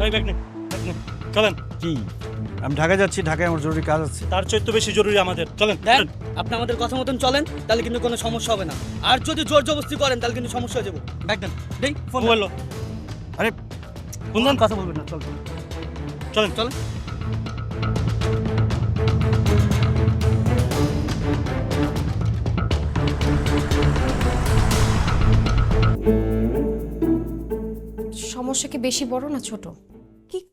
এই ব্যাগ নে, ব্যাগ নে। চলেন। কি আমি ঢাকা যাচ্ছি, ঢাকায় আমার জরুরি কাজ আছে। তার চেয়ে তো বেশি জরুরি আমাদের। চলেন। দেন, আপনি আমাদের কথা মতন চলেন, তাহলে কিন্তু কোনো সমস্যা হবে না। আর যদি জোর জবরদস্তি করেন তাহলে কিন্তু সমস্যা হয়ে যাবো। ব্যাগ দেন, দেই ফোন মোবাইল লো। আরে ফোন দেন। কথা বলবেন না, চল চলেন। চলেন। সমস্যা কি বেশি বড় না ছোট?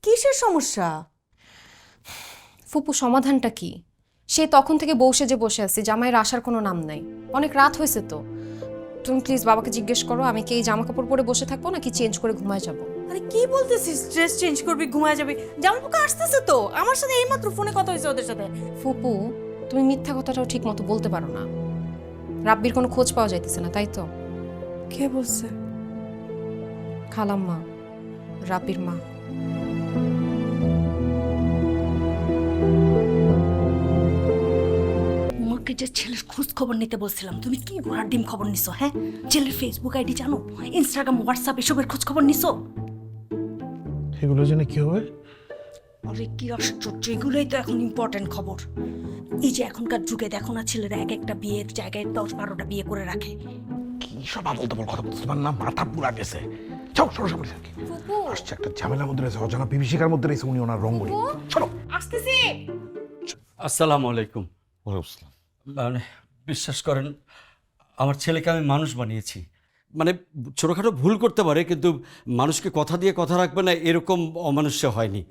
কিসের সমস্যা? ফুপু সমাধানটা কি? সে তখন থেকে বসে যে বসে আছি, জামাইয়ের আসার কোনো নাম নাই। অনেক রাত হয়েছে তো। তুমি প্লিজ বাবাকে জিজ্ঞেস করো আমি কি এই জামা কাপড় পরে বসে থাকবো নাকি চেঞ্জ করে ঘুমায় যাবো। আরে কি বলতেছিস? ড্রেস চেঞ্জ করবি, ঘুমায় যাবি? জামা পোকা আসতেছে তো, আমার সাথে এইমাত্র ফোনে কথা হয়েছে ওদের সাথে। ফুপু তুমি মিথ্যা কথাটাও ঠিক মতো বলতে পারো না। রাব্বির কোনো খোঁজ পাওয়া যাইতেছে না, তাই তো? কে বলছে? খালাম্মা, রাব্বির মা। তোমাকে যে ছেলের খোঁজ খবর নিতে বলছিলাম, তুমি কি ঘোড়ার ডিম খবর নিছো? হ্যাঁ, ছেলের ফেসবুক আইডি জানো, ইনস্টাগ্রাম, হোয়াটসঅ্যাপ এসবের খোঁজ খবর নিছো? এগুলো জেনে কি হবে? আরে কি আশ্চর্য, এগুলোই তো এখন ইম্পর্টেন্ট খবর। এই যে এখনকার যুগে দেখো না, ছেলেরা এক একটা বিয়ের জায়গায় 10-12টা বিয়ে করে রাখে। কি সব আবল তাবল কথা বলতে, তোমার না মাথা পুরা গেছে? যাও সরো সামনে থেকে। আসছে একটা ঝামেলার মধ্যে রয়েছে, অজানা বিভীষিকার মধ্যে রয়েছে উনি, ওনার রঙ্গলি। চলো। আসতেছি। আসসালামু আলাইকুম। মানে বিশ্বাস করেন, আমার ছেলেকে আমি মানুষ বানিয়েছি। মানে ছোটোখাটো ভুল করতে পারে, কিন্তু মানুষকে কথা দিয়ে কথা রাখবে না এরকম অমানুষ্য হয়নি।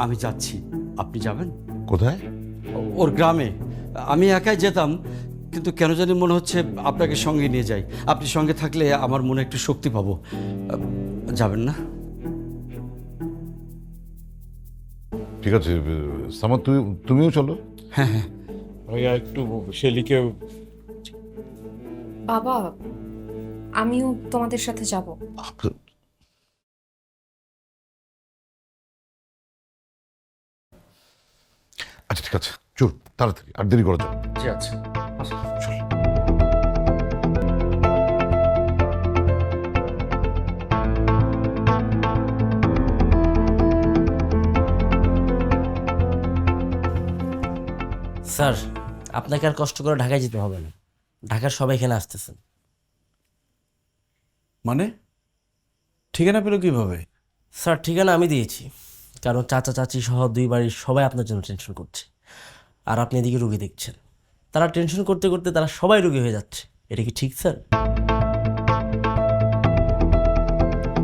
আমি যাচ্ছি, আপনি যাবেন? কোথায়? ওর গ্রামে। আমি একাই যেতাম, কিন্তু কেন জানি মনে হচ্ছে আপনাকে সঙ্গে নিয়ে যাই। আপনি সঙ্গে থাকলে আমার মনে একটু শক্তি পাবো। যাবেন না? ঠিক আছে সামাদ, তুমিও চলো। হ্যাঁ হ্যাঁ। ভাইয়া একটু শেলিকে। বাবা আমিও তোমাদের সাথে যাব। আচ্ছা ঠিক আছে, চল তাড়াতাড়ি, আর দেরি করা যাবে। ঠিক আছে। চল। স্যার, আপনাকে আর কষ্ট করে ঢাকায় যেতে হবে না। ঢাকার সবাই এখানে আসতেছেন। মানে ঠিকানা পেলো কিভাবে? স্যার, ঠিকানা আমি দিয়েছি, কারণ চাচা চাচি সহ 2 বাড়ির সবাই আপনার জন্য টেনশন করছে। আর আপনি এদিকে রুগী দেখছেন, তারা টেনশন করতে করতে তারা সবাই রুগী হয়ে যাচ্ছে। এটা কি ঠিক স্যার?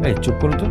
এই চুপ করো তো।